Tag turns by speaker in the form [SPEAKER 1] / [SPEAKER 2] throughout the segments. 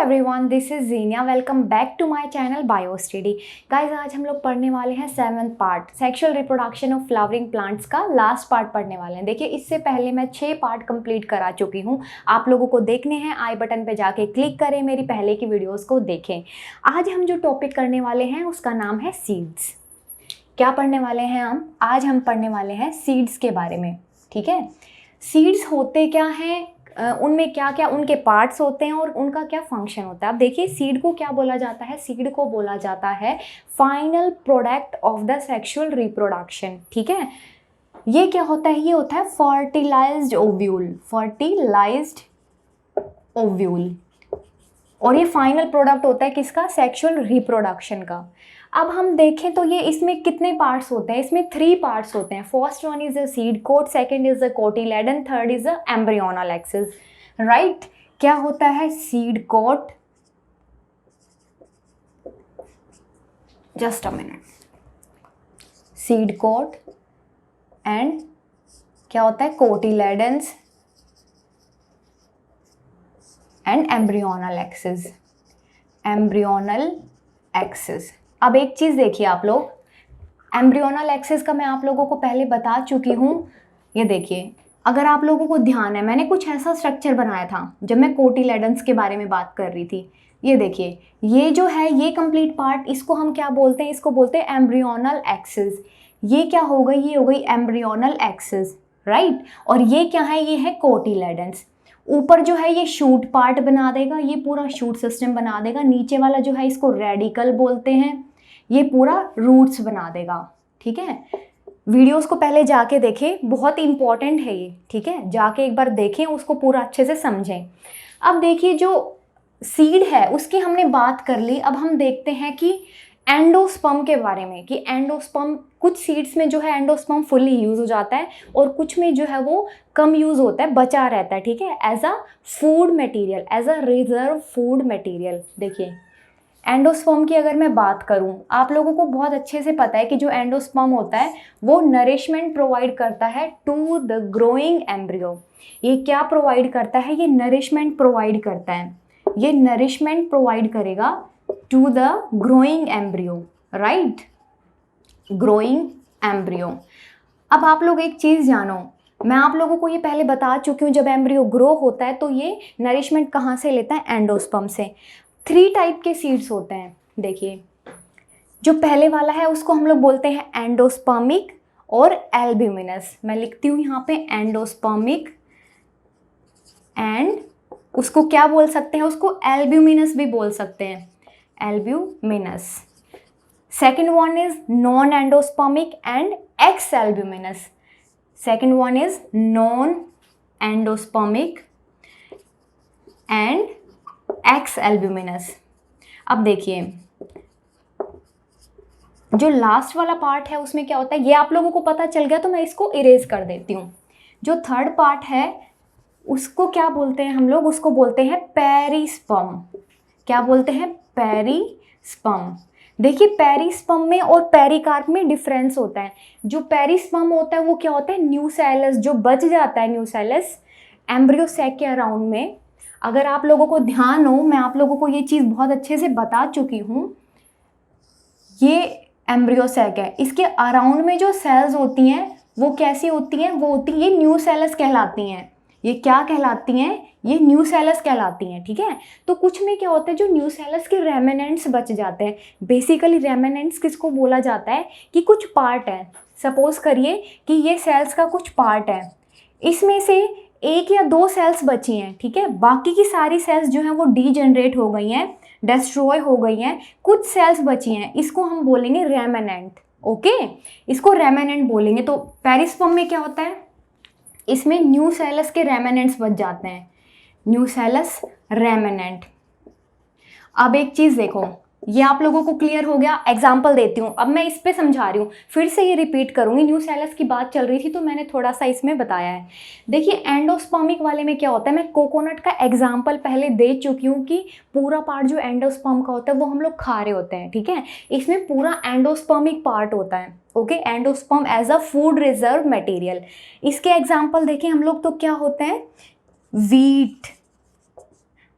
[SPEAKER 1] Everyone, this is Jeenia. Welcome back to my channel bio study. Guys, आज हम लोग पढ़ने वाले हैं 7th part sexual reproduction of flowering plants का लास्ट पार्ट पढ़ने वाले हैं। देखिए, इससे पहले मैं 6 पार्ट कंप्लीट करा चुकी हूँ। आप लोगों को देखने हैं, आई बटन पे जाके क्लिक करें, मेरी पहले की वीडियोज़ को देखें। आज हम जो टॉपिक करने वाले हैं उसका नाम है सीड्स। क्या पढ़ने वाले हैं हम? आज हम पढ़ने वाले हैं सीड्स के बारे में। ठीक है, सीड्स होते क्या हैं, उनमें क्या क्या उनके पार्ट्स होते हैं और उनका क्या फंक्शन होता है। अब देखिए, सीड को क्या बोला जाता है? सीड को बोला जाता है final product of the sexual reproduction. ठीक है, ये क्या होता है? ये होता है फर्टिलाइज्ड ओव्यूल। फर्टिलाइज्ड ओव्यूल, और ये फाइनल प्रोडक्ट होता है किसका? सेक्सुअल रिप्रोडक्शन का। अब हम देखें तो ये इसमें कितने पार्ट्स होते हैं? इसमें 3 पार्ट्स होते हैं। First one is the seed coat, second is the cotyledon, third is the embryonal axis. Right, क्या होता है? Seed coat, just a minute, seed coat and क्या होता है? Cotyledons and embryonal axis. Embryonal axis. अब एक चीज़ देखिए आप लोग, एम्ब्रियोनल एक्सिस का मैं आप लोगों को पहले बता चुकी हूँ। ये देखिए, अगर आप लोगों को ध्यान है, मैंने कुछ ऐसा स्ट्रक्चर बनाया था जब मैं कोटिलेडन्स के बारे में बात कर रही थी। ये देखिए, ये जो है ये कंप्लीट पार्ट, इसको हम क्या बोलते हैं? इसको बोलते हैं एम्ब्रियोनल एक्सिस। ये क्या हो गई? ये हो गई एम्ब्रियोनल एक्सिस, राइट। और ये क्या है? ये है कोटिलेडन्स। ऊपर जो है ये शूट पार्ट बना देगा, ये पूरा शूट सिस्टम बना देगा। नीचे वाला जो है इसको रेडिकल बोलते हैं, ये पूरा रूट्स बना देगा। ठीक है, वीडियोस को पहले जाके देखें, बहुत इंपॉर्टेंट है ये। ठीक है, जाके एक बार देखें, उसको पूरा अच्छे से समझें। अब देखिए, जो सीड है उसकी हमने बात कर ली। अब हम देखते हैं कि एंडोस्पर्म के बारे में, कि एंडोस्पर्म, कुछ सीड्स में जो है एंडोस्पर्म फुल्ली यूज हो जाता है और कुछ में जो है वो कम यूज होता है, बचा रहता है। ठीक है, as a food material, as a reserve food material. देखिए, एंडोस्पर्म की अगर मैं बात करूं, आप लोगों को बहुत अच्छे से पता है कि जो एंडोस्पर्म होता है वो नरिशमेंट प्रोवाइड करता है टू द ग्रोइंग एम्ब्रियो। ये क्या प्रोवाइड करता है? ये नरिशमेंट प्रोवाइड करता है। ये नरिशमेंट प्रोवाइड करेगा to the growing embryo, right, growing embryo. अब आप लोग एक चीज़ जानो, मैं आप लोगों को ये पहले बता चुकी हूँ, जब एम्ब्रियो ग्रो होता है तो ये नरिशमेंट कहाँ से लेता है? एंडोस्पर्म से। 3 टाइप के सीड्स होते हैं। देखिए, जो पहले वाला है उसको हम लोग बोलते हैं एंडोस्पर्मिक और एल्ब्यूमिनस। मैं लिखती हूँ यहाँ पे एंडोस्पर्मिक, एंड उसको क्या बोल सकते हैं? उसको एल्ब्यूमिनस भी बोल सकते हैं, albuminous. Second one is non endospermic and x albuminous. Second one is non endospermic and x albuminous. अब देखिए, जो लास्ट वाला पार्ट है उसमें क्या होता है, ये आप लोगों को पता चल गया तो मैं इसको इरेज कर देती हूँ। जो थर्ड पार्ट है उसको क्या बोलते हैं हम लोग? उसको बोलते हैं पेरिस्पर्म। क्या बोलते हैं? पेरिस्पर्म। देखिए, पेरिस्पर्म में और पेरिकार्प में डिफरेंस होता है। जो पेरिस्पर्म होता है वो क्या होता है? न्यूसेलस, जो बच जाता है न्यूसेलस एम्ब्रियो सैक के अराउंड में। अगर आप लोगों को ध्यान हो, मैं आप लोगों को ये चीज़ बहुत अच्छे से बता चुकी हूँ। ये एम्ब्रियो सैक है, इसके अराउंड में जो सेल्स होती हैं वो कैसी होती हैं? वो होती हैं, ये न्यूसेलस कहलाती हैं। ये क्या कहलाती हैं? ये न्यूसेलस कहलाती हैं। ठीक है, तो कुछ में क्या होता है, जो न्यूसेलस के रेमिनेंट्स बच जाते हैं। बेसिकली रेमिनेंट्स किसको बोला जाता है? कि कुछ पार्ट है, सपोज करिए कि ये सेल्स का कुछ पार्ट है, इसमें से 1 या 2 सेल्स बची हैं। ठीक है, बाकी की सारी सेल्स जो हैं वो डीजनरेट हो गई हैं, डिस्ट्रॉय हो गई हैं, कुछ सेल्स बची हैं, इसको हम बोलेंगे रेमिनेंट। ओके, इसको रेमिनेंट बोलेंगे। तो पेरिस्पर्म में क्या होता है? इसमें न्यूसेलस के रेमिनेंट्स बच जाते हैं, न्यूसेलस रेमिनेंट। अब एक चीज़ देखो, ये आप लोगों को क्लियर हो गया? एग्जाम्पल देती हूँ, अब मैं इस पे समझा रही हूँ, फिर से ये रिपीट करूँगी। न्यूसेलस की बात चल रही थी तो मैंने थोड़ा सा इसमें बताया है। देखिए, एंडोस्पर्मिक वाले में क्या होता है, मैं कोकोनट का एग्जाम्पल पहले दे चुकी हूँ कि पूरा पार्ट जो एंडोस्पर्म का होता है वो हम लोग खा रहे होते हैं। ठीक है, इसमें पूरा एंडोस्पर्मिक पार्ट होता है। Okay, endosperm as a food reserve material. इसके एग्जाम्पल देखें हम लोग तो क्या होते हैं? वीट,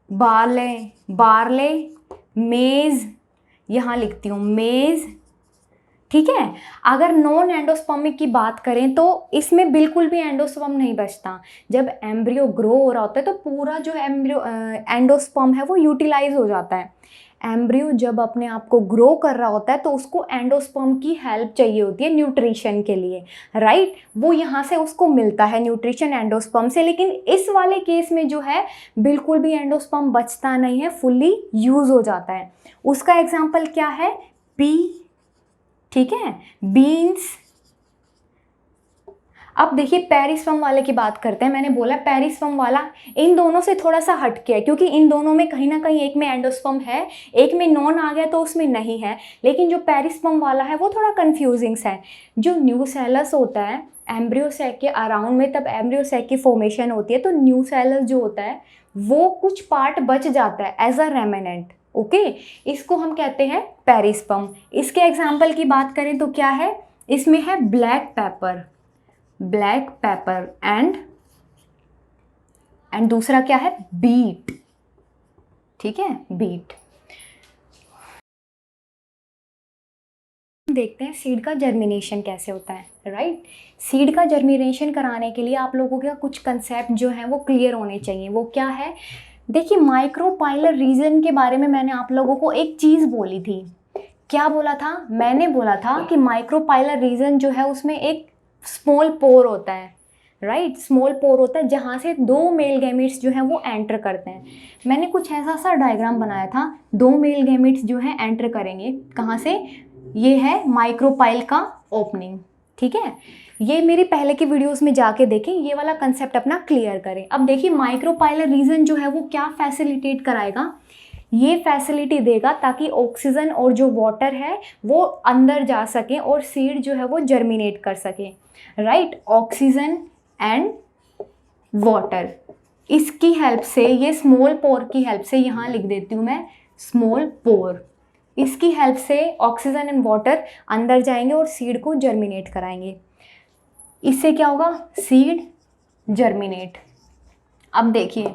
[SPEAKER 1] बार्ले, बार्ले, मेज, यहाँ लिखती हूँ मेज, ठीक है। अगर नॉन एंडोस्पर्मिक की बात करें तो इसमें बिल्कुल भी एंडोस्पर्म नहीं बचता। जब एम्ब्रियो ग्रो हो रहा होता है तो पूरा जो एंडोस्पर्म है वो यूटिलाइज हो जाता है। एम्ब्रियो जब अपने आप को ग्रो कर रहा होता है तो उसको एंडोस्पर्म की हेल्प चाहिए होती है न्यूट्रिशन के लिए, राइट। वो यहाँ से उसको मिलता है न्यूट्रिशन एंडोस्पर्म से, लेकिन इस वाले केस में जो है बिल्कुल भी एंडोस्पर्म बचता नहीं है, फुल्ली यूज हो जाता है। उसका एग्जाम्पल क्या है, पी, ठीक है, बीन्स। अब देखिए पेरिस्पर्म वाले की बात करते हैं। मैंने बोला पेरिस्पर्म वाला इन दोनों से थोड़ा सा हटके है, क्योंकि इन दोनों में कहीं ना कहीं एक में एंडोस्पर्म है, एक में नॉन आ गया तो उसमें नहीं है। लेकिन जो पेरिस्पर्म वाला है वो थोड़ा कंफ्यूजिंग है। जो न्यूसेलस होता है एम्ब्रियो सैक के अराउंड में, तब एम्ब्रियो सैक की फॉर्मेशन होती है, तो न्यूसेलस जो होता है वो कुछ पार्ट बच जाता है एज अ रेमिनेंट, ओके। इसको हम कहते हैं पेरिस्पर्म। इसके एग्जाम्पल की बात करें तो क्या है, इसमें है black pepper, black pepper and दूसरा क्या है, बीट, ठीक है, बीट। देखते हैं सीड का जर्मिनेशन कैसे होता है, राइट। सीड का जर्मिनेशन कराने के लिए आप लोगों के कुछ कंसेप्ट जो हैं वो क्लियर होने चाहिए। वो क्या है, देखिए माइक्रोपाइलर रीजन के बारे में मैंने आप लोगों को एक चीज़ बोली थी। क्या बोला था, मैंने बोला था कि माइक्रोपाइलर रीजन जो है उसमें एक स्मॉल पोर होता है, राइट। स्मॉल पोर होता है जहाँ से दो मेल गैमेट्स जो हैं वो एंटर करते हैं। मैंने कुछ ऐसा सा डायग्राम बनाया था, दो मेल गैमेट्स जो हैं एंटर करेंगे कहाँ से, ये है माइक्रोपाइल का ओपनिंग, ठीक है। ये मेरी पहले की वीडियोस में जाके देखें, ये वाला कंसेप्ट अपना क्लियर करें। अब देखिए माइक्रोपाइलर रीजन जो है वो क्या फैसिलिटेट कराएगा, ये फैसिलिटी देगा ताकि ऑक्सीजन और जो वाटर है वो अंदर जा सके और सीड जो है वो जर्मिनेट कर सके, राइट। ऑक्सीजन एंड वाटर, इसकी हेल्प से, ये स्मॉल पोर की हेल्प से, यहाँ लिख देती हूँ मैं स्मॉल पोर, इसकी हेल्प से ऑक्सीजन एंड वाटर अंदर जाएंगे और सीड को जर्मिनेट कराएंगे। इससे क्या होगा, सीड जर्मिनेट। अब देखिए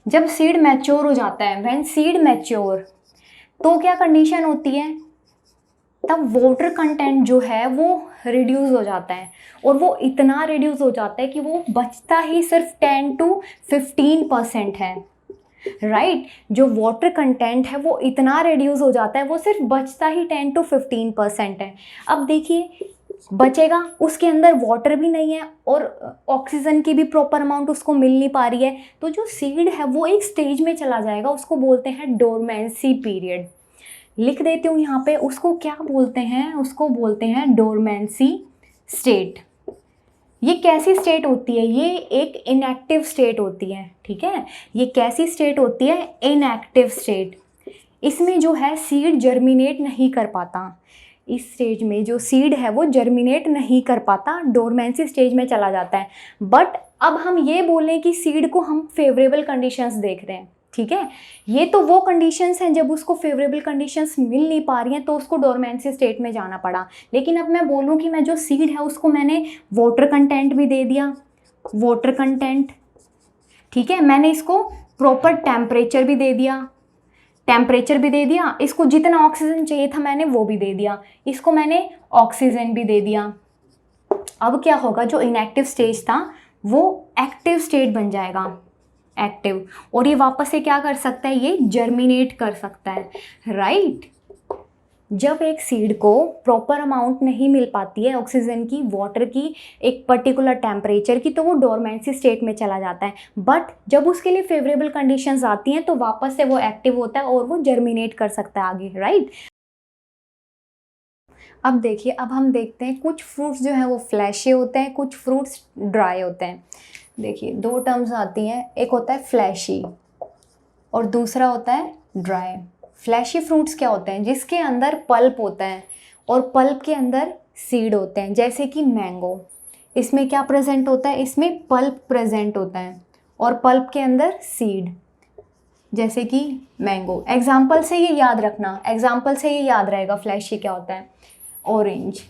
[SPEAKER 1] जब सीड मैच्योर हो जाता है, व्हेन सीड मैच्योर, तो क्या कंडीशन होती है, तब वाटर कंटेंट जो है वो रिड्यूस हो जाता है, और वो इतना रिड्यूस हो जाता है कि वो बचता ही सिर्फ 10 to 15% है, राइट। जो वाटर कंटेंट है वो इतना रिड्यूस हो जाता है, वो सिर्फ बचता ही 10 to 15% है। अब देखिए बचेगा, उसके अंदर वाटर भी नहीं है और ऑक्सीजन की भी प्रॉपर अमाउंट उसको मिल नहीं पा रही है, तो जो सीड है वो एक स्टेज में चला जाएगा, उसको बोलते हैं डोरमेंसी पीरियड। लिख देती हूँ यहाँ पे, उसको क्या बोलते हैं, उसको बोलते हैं डोरमेंसी स्टेट। ये कैसी स्टेट होती है, ये एक इनएक्टिव स्टेट होती है, ठीक है। ये कैसी स्टेट होती है, इनएक्टिव स्टेट। इसमें जो है सीड जर्मिनेट नहीं कर पाता, इस स्टेज में जो सीड है वो जर्मिनेट नहीं कर पाता, डोरमेंसी स्टेज में चला जाता है। बट अब हम ये बोलें कि सीड को हम फेवरेबल कंडीशंस देख रहे हैं, ठीक है। ये तो वो कंडीशंस हैं जब उसको फेवरेबल कंडीशंस मिल नहीं पा रही हैं तो उसको डोरमेंसी स्टेट में जाना पड़ा। लेकिन अब मैं बोलूँ कि मैं जो सीड है उसको मैंने वाटर कंटेंट भी दे दिया, वाटर कंटेंट, ठीक है। मैंने इसको प्रॉपर टेम्परेचर भी दे दिया, टेम्परेचर भी दे दिया, इसको जितना ऑक्सीजन चाहिए था मैंने वो भी दे दिया, इसको मैंने ऑक्सीजन भी दे दिया। अब क्या होगा, जो इनएक्टिव स्टेज था वो एक्टिव स्टेट बन जाएगा, एक्टिव, और ये वापस से क्या कर सकता है, ये जर्मिनेट कर सकता है, राइट। जब एक सीड को प्रॉपर अमाउंट नहीं मिल पाती है ऑक्सीजन की, वाटर की, एक पर्टिकुलर टेम्परेचर की, तो वो डोरमेंसी स्टेट में चला जाता है। बट जब उसके लिए फेवरेबल कंडीशंस आती हैं तो वापस से वो एक्टिव होता है और वो जर्मिनेट कर सकता है आगे, राइट। अब देखिए, अब हम देखते हैं कुछ फ्रूट्स जो हैं वो फ्लैशी होते हैं, कुछ फ्रूट्स ड्राई होते हैं। देखिए दो टर्म्स आती हैं, एक होता है फ्लैशी और दूसरा होता है ड्राई। फ्लैशी फ्रूट्स क्या होते हैं, जिसके अंदर पल्प होता है और पल्प के अंदर सीड होते हैं, जैसे कि मैंगो। इसमें क्या प्रेजेंट होता है, इसमें पल्प प्रेजेंट होता है और पल्प के अंदर सीड, जैसे कि मैंगो। एग्जाम्पल से ये याद रखना, एग्जाम्पल से ये याद रहेगा फ्लैशी क्या होता है, ऑरेंज,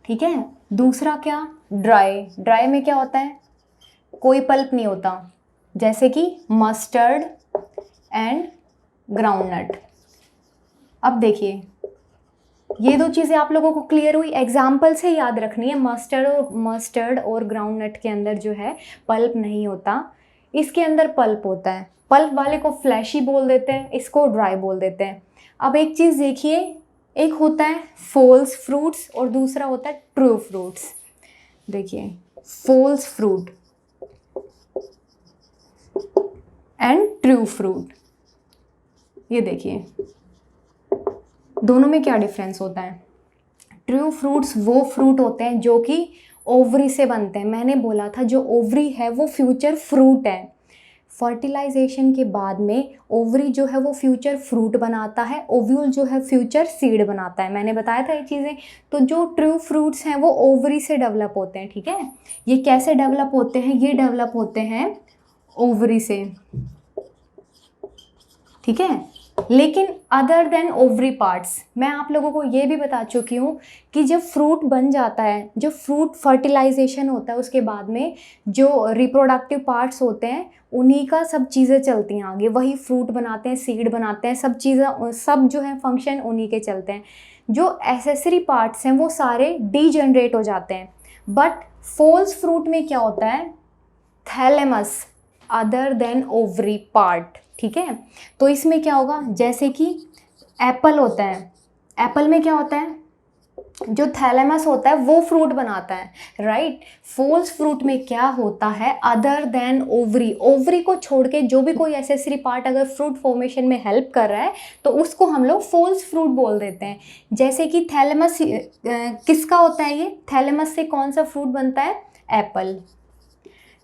[SPEAKER 1] ठीक है। दूसरा क्या, ड्राई। ड्राई में क्या होता है, कोई पल्प नहीं होता, जैसे कि मस्टर्ड, एंड ग्राउंडनट। अब देखिए ये दो चीज़ें आप लोगों को क्लियर हुई। एग्जाम्पल से याद रखनी है, मस्टर्ड और ग्राउंडनट के अंदर जो है पल्प नहीं होता, इसके अंदर पल्प होता है। पल्प वाले को फ्लैशी बोल देते हैं, इसको ड्राई बोल देते हैं। अब एक चीज़ देखिए, एक होता है फॉल्स फ्रूट्स और दूसरा होता है ट्रू फ्रूट्स। देखिए false fruit and true fruit, ये देखिए दोनों में क्या डिफरेंस होता है। ट्रू फ्रूट्स वो फ्रूट होते हैं जो कि ओवरी से बनते हैं। मैंने बोला था जो ओवरी है वो फ्यूचर फ्रूट है। फर्टिलाइजेशन के बाद में ओवरी जो है वो फ्यूचर फ्रूट बनाता है, ओव्यूल जो है फ्यूचर सीड बनाता है। मैंने बताया था ये चीज़ें। तो जो ट्रू फ्रूट्स हैं वो ओवरी से डेवलप होते हैं, ठीक है। ये कैसे डेवलप होते हैं, ये डेवलप होते हैं ओवरी से, ठीक है। लेकिन अदर देन ओवरी पार्ट्स, मैं आप लोगों को ये भी बता चुकी हूँ कि जब फ्रूट बन जाता है, जब फ्रूट फर्टिलाइजेशन होता है, उसके बाद में जो रिप्रोडक्टिव पार्ट्स होते हैं उन्हीं का सब चीज़ें चलती हैं आगे, वही फ्रूट बनाते हैं, सीड बनाते हैं, सब चीज़ें, सब जो है फंक्शन उन्हीं के चलते हैं। जो एसेसरी पार्ट्स हैं वो सारे डीजनरेट हो जाते हैं। बट फॉल्स फ्रूट में क्या होता है, thalamus other than ovary part, ठीक है। तो इसमें क्या होगा, जैसे कि एप्पल होता है, एप्पल में क्या होता है, जो थैलेमस होता है वो फ्रूट बनाता है, राइट। फॉल्स फ्रूट में क्या होता है, अदर देन ओवरी, ओवरी को छोड़ के जो भी कोई एसेसरी पार्ट अगर फ्रूट फॉर्मेशन में हेल्प कर रहा है तो उसको हम लोग फॉल्स फ्रूट बोल देते हैं। जैसे कि थैलेमस किसका होता है, ये थैलेमस से कौन सा फ्रूट बनता है, एप्पल,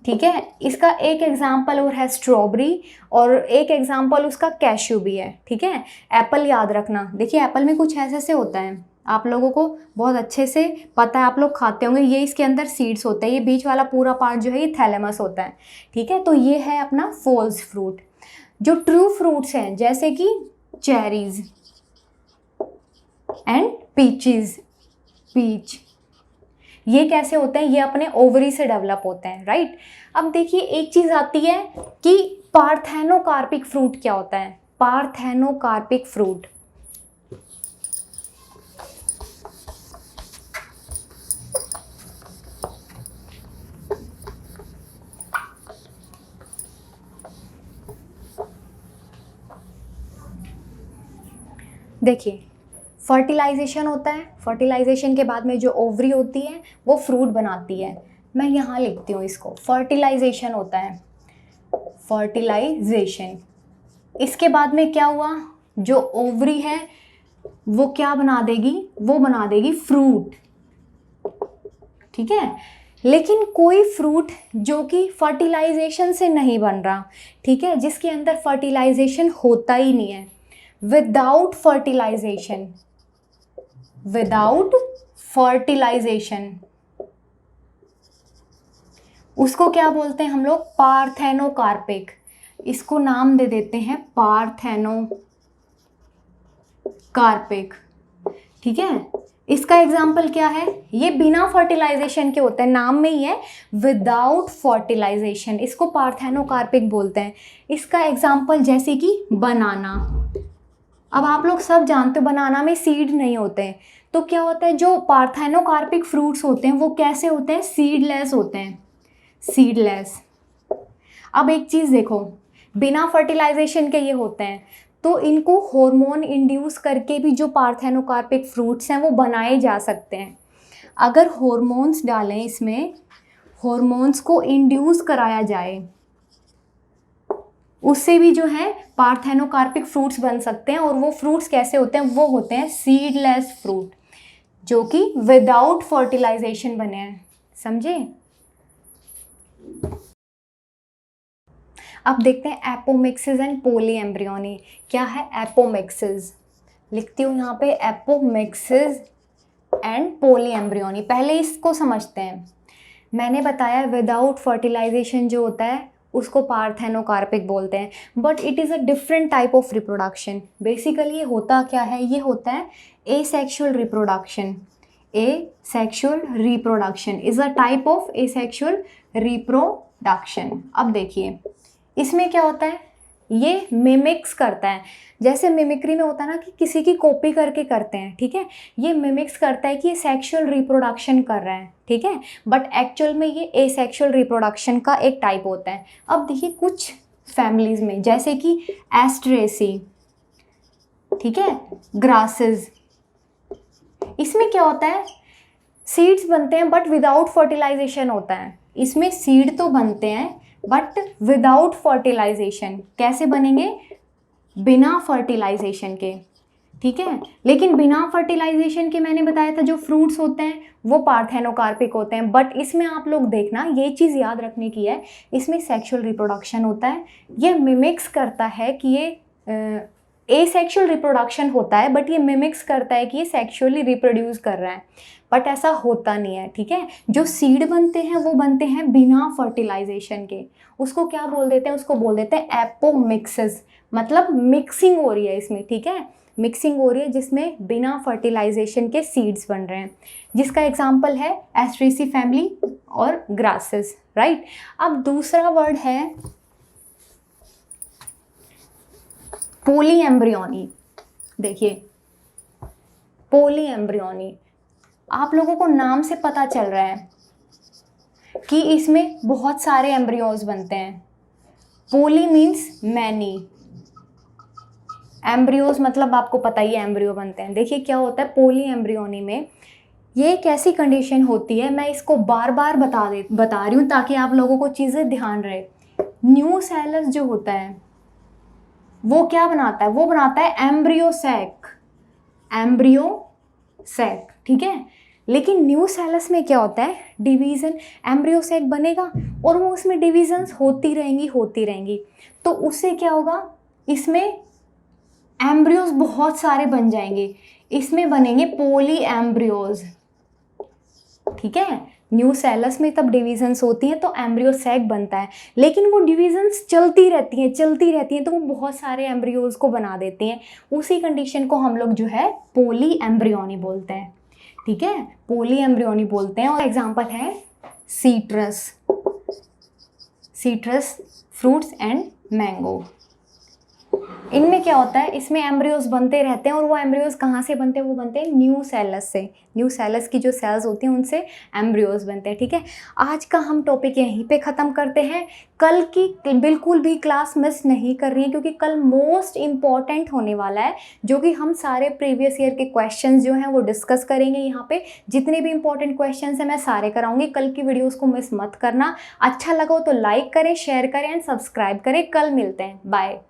[SPEAKER 1] ठीक है। इसका एक एग्जाम्पल और है स्ट्रॉबेरी, और एक एग्जाम्पल उसका कैश्यू भी है, ठीक है। एप्पल याद रखना, देखिए एप्पल में कुछ ऐसे होता है, आप लोगों को बहुत अच्छे से पता है, आप लोग खाते होंगे। ये इसके अंदर सीड्स होते हैं, ये बीच वाला पूरा पार्ट जो है ये थैलेमस होता है, ठीक है। तो ये है अपना फॉल्स फ्रूट। जो ट्रू फ्रूट्स हैं जैसे कि चेरीज एंड पीचीज, पीच, ये कैसे होते हैं, ये अपने ओवरी से डेवलप होते हैं, राइट। अब देखिए एक चीज़ आती है कि पार्थेनोकार्पिक फ्रूट क्या होता है, पार्थेनोकार्पिक फ्रूट। देखिए फर्टिलाइजेशन होता है, फर्टिलाइजेशन के बाद में जो ओवरी होती है वो फ्रूट बनाती है। मैं यहाँ लिखती हूँ इसको, फर्टिलाइजेशन होता है, फर्टिलाइजेशन। इसके बाद में क्या हुआ, जो ओवरी है वो क्या बना देगी, वो बना देगी फ्रूट, ठीक है। लेकिन कोई फ्रूट जो कि फर्टिलाइजेशन से नहीं बन रहा, ठीक है, जिसके अंदर फर्टिलाइजेशन होता ही नहीं है, विदाउट फर्टिलाइजेशन, विदाउट फर्टिलाइजेशन, उसको क्या बोलते हैं हम लोग, पार्थेनोकार्पिक। इसको नाम दे देते हैं पार्थेनोकार्पिक, ठीक है। इसका एग्जाम्पल क्या है, ये बिना फर्टिलाइजेशन के होते हैं, नाम में ही है विदाउट फर्टिलाइजेशन, इसको पार्थेनोकार्पिक बोलते हैं। इसका एग्जाम्पल जैसे कि बनाना। अब आप लोग सब जानते हो बनाना में सीड नहीं होते हैं, तो क्या होता है, जो पार्थेनोकार्पिक फ्रूट्स होते हैं वो कैसे होते हैं, सीडलेस होते हैं, सीडलेस। अब एक चीज़ देखो, बिना फर्टिलाइजेशन के ये होते हैं, तो इनको हार्मोन इंड्यूस करके भी जो पार्थेनोकार्पिक फ्रूट्स हैं वो बनाए जा सकते हैं। अगर हॉर्मोन्स डालें इसमें, हॉर्मोन्स को इंड्यूस कराया जाए, उससे भी जो है पार्थेनोकार्पिक फ्रूट्स बन सकते हैं। और वो फ्रूट्स कैसे होते हैं, वो होते हैं सीडलेस फ्रूट, जो कि विदाउट फर्टिलाइजेशन बने हैं, समझे। अब देखते हैं एपोमिक्सिस एंड पोलीएम्ब्रियोनी। क्या है एपोमिक्सिस, लिखती हूँ यहाँ पे एपोमिक्सिस एंड पोलीएम्ब्रियोनी। पहले इसको समझते हैं। मैंने बताया विदाउट फर्टिलाइजेशन जो होता है उसको पार्थेनोकार्पिक बोलते हैं, but it is a different type of reproduction. Basically ये होता क्या है, ये होता है asexual reproduction. Asexual reproduction is a type of asexual reproduction. अब देखिए इसमें क्या होता है, ये मिमिक्स करता है। जैसे मिमिक्री में होता है ना कि किसी की कॉपी करके करते हैं, ठीक है, ये मिमिक्स करता है कि ये सेक्सुअल रिप्रोडक्शन कर रहा है, ठीक है, बट एक्चुअल में ये एसेक्सुअल रिप्रोडक्शन का एक टाइप होता है। अब देखिए कुछ फैमिलीज में जैसे कि एस्ट्रेसी, ठीक है, ग्रासेस, इसमें क्या होता है, सीड्स बनते हैं बट विदाउट फर्टिलाइजेशन होता है। इसमें सीड तो बनते हैं बट विदाउट फर्टिलाइजेशन। कैसे बनेंगे, बिना फर्टिलाइजेशन के, ठीक है, लेकिन बिना फर्टिलाइजेशन के मैंने बताया था जो फ्रूट्स होते हैं वो पार्थेनोकार्पिक होते हैं। बट इसमें आप लोग देखना, ये चीज़ याद रखने की है, इसमें सेक्सुअल रिप्रोडक्शन होता है। ये मिमिक्स करता है कि ये एसेक्सुअल रिप्रोडक्शन होता है, बट ये मिमिक्स करता है कि ये सेक्सुअली रिप्रोड्यूस कर रहा है, बट ऐसा होता नहीं है, ठीक है। जो सीड बनते हैं वो बनते हैं बिना फर्टिलाइजेशन के। उसको क्या बोल देते हैं, उसको बोल देते हैं एपोमिक्सिस, मतलब मिक्सिंग हो रही है इसमें, ठीक है, मिक्सिंग हो रही है जिसमें बिना फर्टिलाइजेशन के सीड्स बन रहे हैं, जिसका एग्जाम्पल है एस्ट्रेसी फैमिली और ग्रासेस, राइट। अब दूसरा वर्ड है पोली एम्ब्रियोनी। देखिए पोली एम्ब्रियोनी, आप लोगों को नाम से पता चल रहा है कि इसमें बहुत सारे एम्ब्रियोज बनते हैं। पोली मीन्स मैनी, एम्ब्रियोज मतलब आपको पता ही है एम्ब्रियो बनते हैं। देखिए क्या होता है पोली एम्ब्रियोनी में, ये एक ऐसी कंडीशन होती है, मैं इसको बार बार बता रही हूँ ताकि आप लोगों को चीज़ें ध्यान रहे। न्यू सेलस जो होता है वो क्या बनाता है, वो बनाता है एम्ब्रियो सैक, एम्ब्रियो सैक, ठीक है। लेकिन न्यू सेलस में क्या होता है, डिवीज़न, एम्ब्रियो सैक बनेगा और वो उसमें डिवीजन्स होती रहेंगी, तो उससे क्या होगा, इसमें एम्ब्रियोज बहुत सारे बन जाएंगे, इसमें बनेंगे पोली एम्ब्रियोज, ठीक है। न्यू सेलस में तब डिवीजन्स होती हैं तो एम्ब्रियो सैक बनता है, लेकिन वो डिवीजन्स चलती रहती हैं तो वो बहुत सारे एम्ब्रियोज को बना देती हैं। उसी कंडीशन को हम लोग जो है पोली एम्ब्रियोनी बोलते हैं, ठीक है, पोली एम्ब्रियोनी बोलते हैं। और एग्जांपल है सीट्रस, फ्रूट्स एंड मैंगो। इनमें क्या होता है, इसमें एम्ब्रियोज बनते रहते हैं और वो एम्ब्रियोज कहाँ से बनते हैं, वो बनते हैं न्यू सेलस से। न्यू सेलस की जो सेल्स होती हैं उनसे एम्ब्रियोज बनते हैं, ठीक है। आज का हम टॉपिक यहीं पे ख़त्म करते हैं। कल की बिल्कुल भी क्लास मिस नहीं कर रही है क्योंकि कल मोस्ट इम्पॉर्टेंट होने वाला है, जो कि हम सारे प्रीवियस ईयर के क्वेश्चन जो हैं वो डिस्कस करेंगे। यहाँ पे जितने भी इंपॉर्टेंट क्वेश्चन हैं मैं सारे कराऊंगी। कल की वीडियोज़ को मिस मत करना। अच्छा लगा तो लाइक करें, शेयर करें एंड सब्सक्राइब करें। कल मिलते हैं, बाय।